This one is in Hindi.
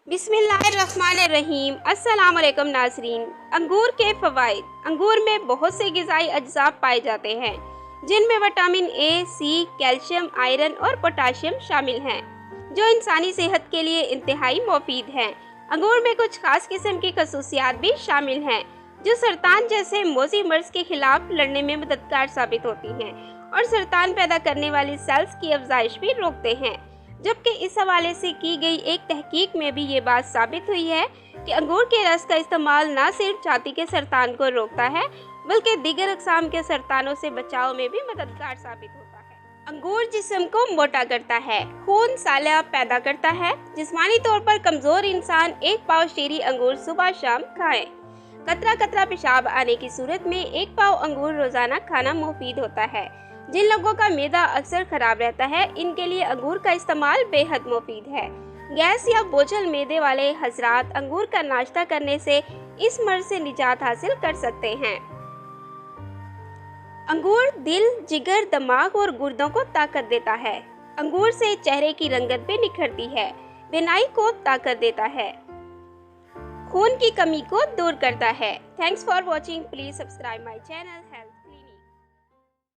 बिस्मिल्लाहिर्रहमानिर्रहीम। अस्सलाम वालेकुम नाज़रीन। अंगूर के फ़वाइद। अंगूर में बहुत से ग़िज़ाई अज्जा पाए जाते हैं जिनमें vitamin A, C, calcium, iron और पोटाशियम शामिल हैं, जो इंसानी सेहत के लिए इंतहाई मुफीद हैं। अंगूर में कुछ खास किस्म की खसूसियात भी शामिल हैं जो सरतान जैसे मोज़ी मर्ज़ के खिलाफ लड़ने में मददगार साबित होती हैं और सरतान पैदा करने वाली सेल्स की अफजाइश भी रोकते हैं। जबकि इस हवाले से की गई एक तहकीक में भी ये बात साबित हुई है कि अंगूर के रस का इस्तेमाल न सिर्फ छाती के सरतान को रोकता है बल्कि दीगर अक़साम के सरतानों से बचाव में भी मददगार साबित होता है। अंगूर जिस्म को मोटा करता है, खून साला पैदा करता है। जिस्मानी तौर पर कमज़ोर इंसान 1 पाव शीरी अंगूर सुबह शाम खाएं। कतरा कतरा पेशाब आने की सूरत में 1 पाव अंगूर रोज़ाना खाना मुफीद होता है। जिन लोगों का मैदा अक्सर खराब रहता है, इनके लिए अंगूर का इस्तेमाल बेहद मुफीद है। गैस या बोझल मैदे वाले हजरात अंगूर का नाश्ता करने से इस मर्ज से निजात हासिल कर सकते हैं। अंगूर दिल, जिगर, दिमाग और गुर्दों को ताकत देता है। अंगूर से चेहरे की रंगत भी निखरती है, बिनाई को ताकत देता है, खून की कमी को दूर करता है। Thanks for watching. Please subscribe my channel health.